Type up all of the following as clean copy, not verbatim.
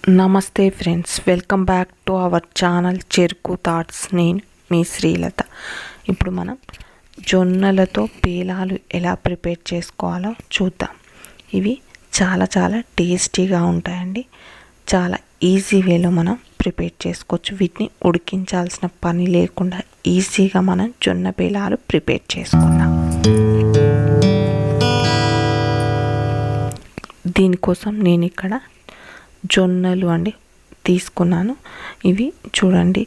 నమస్తే friends, welcome back to our channel చెరుకు thoughts. నేను మీ శ్రీలత. ఇప్పుడు మనం జొన్నలతో పేలాలు ఎలా ప్రిపేర్ చేసుకోవాలో చూద్దాం. ఇవి చాలా చాలా టేస్టీగా ఉంటాయండి. చాలా ఈజీ వేలో మనం ప్రిపేర్ చేసుకోవచ్చు. వీటిని ఉడికించాల్సిన పని లేకుండా ఈజీగా మనం జొన్న పేలాలు ప్రిపేర్ చేసుకుందాం. దీనికోసం నేను ఇక్కడ జొన్నలు తీసుకున్నాను. ఇవి చూడండి,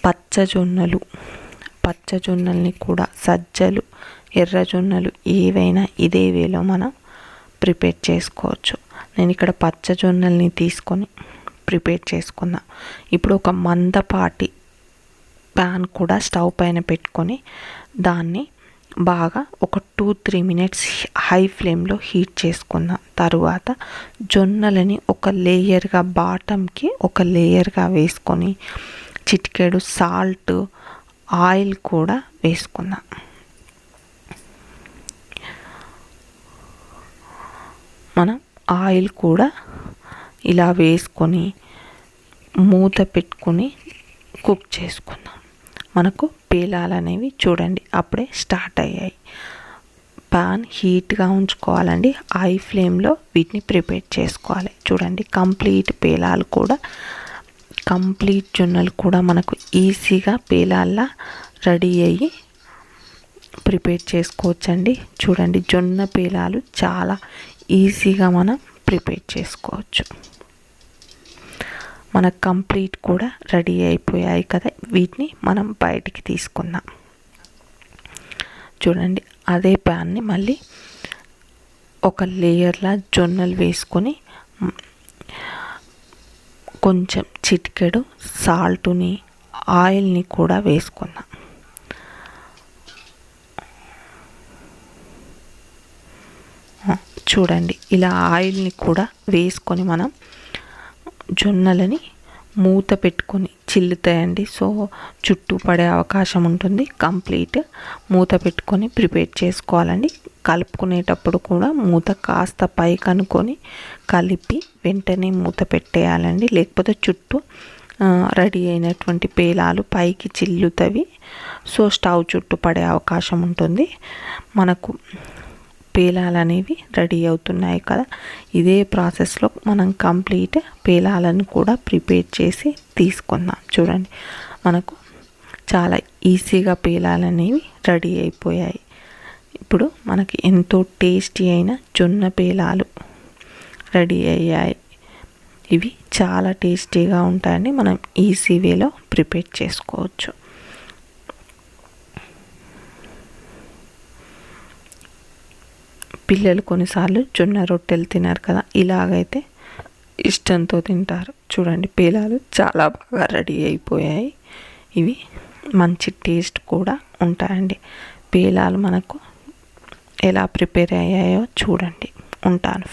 పచ్చజొన్నల్ని కూడా సజ్జలు, ఎర్రజొన్నలు ఏవైనా ఇదే వేలో మనం ప్రిపేర్ చేసుకోవచ్చు. నేను ఇక్కడ పచ్చజొన్నల్ని తీసుకొని ప్రిపేర్ చేసుకున్నా. ఇప్పుడు ఒక మందపాటి ప్యాన్ కూడా స్టవ్ పైన పెట్టుకొని దాన్ని బాగా ఒక 2-3 మినిట్స్ హై ఫ్లేమ్లో హీట్ చేసుకున్న తరువాత జొన్నలని ఒక లేయర్గా, బాటంకి ఒక లేయర్గా వేసుకొని చిటికెడు సాల్ట్, ఆయిల్ కూడా వేసుకున్నా. మనం ఆయిల్ కూడా ఇలా వేసుకొని మూత పెట్టుకొని కుక్ చేసుకుందాం. మనకు పేలాలు అనేవి చూడండి అప్పుడే స్టార్ట్ అయ్యాయి. పాన్ హీట్గా ఉంచుకోవాలండి. హై ఫ్లేమ్లో వీటిని ప్రిపేర్ చేసుకోవాలి. చూడండి, కంప్లీట్ జొన్నలు కూడా మనకు ఈజీగా పేలాల్లా రెడీ అయ్యి ప్రిపేర్ చేసుకోవచ్చండి. చూడండి, జొన్న పేలాలు చాలా ఈజీగా మనం ప్రిపేర్ చేసుకోవచ్చు. మనకు కంప్లీట్ కూడా రెడీ అయిపోయాయి కదా. వీటిని మనం బయటికి తీసుకుందాం. చూడండి, అదే ప్యాన్ని మళ్ళీ ఒక లేయర్లా జొన్నలు వేసుకొని కొంచెం చిటికెడు సాల్ట్ని, ఆయిల్ని కూడా వేసుకుందాం. చూడండి, ఇలా ఆయిల్ని కూడా వేసుకొని మనం జొన్నలని మూత పెట్టుకొని చిల్లుతాయండి. సో చుట్టూ పడే అవకాశం ఉంటుంది. కంప్లీట్ మూత పెట్టుకొని ప్రిపేర్ చేసుకోవాలండి. కలుపుకునేటప్పుడు కూడా మూత కాస్త పైకి అనుకొని కలిపి వెంటనే మూత పెట్టేయాలండి. లేకపోతే చుట్టూ రెడీ అయినటువంటి పేలాలు పైకి చిల్లుతవి. సో స్టవ్ చుట్టూ పడే అవకాశం ఉంటుంది. మనకు పేలాలు అనేవి రెడీ అవుతున్నాయి కదా. ఇదే ప్రాసెస్లో మనం కంప్లీట్ పేలాలను కూడా ప్రిపేర్ చేసి తీసుకుందాం. చూడండి, మనకు చాలా ఈజీగా పేలాలు అనేవి రెడీ అయిపోయాయి. ఇప్పుడు మనకి ఎంతో టేస్టీ అయిన జొన్న పేలాలు రెడీ అయ్యాయి. ఇవి చాలా టేస్టీగా ఉంటాయండి. మనం ఈజీ వేలో ప్రిపేర్ చేసుకోవచ్చు. పిల్లలు కొన్నిసార్లు జొన్న రొట్టెలు తినరు కదా, ఇలాగైతే ఇష్టంతో తింటారు. చూడండి, పేలాలు చాలా బాగా రెడీ అయిపోయాయి. ఇవి మంచి టేస్ట్ కూడా ఉంటాయండి. పేలాలు మనకు ఎలా ప్రిపేర్ అయ్యాయో చూడండి. ఉంటాను.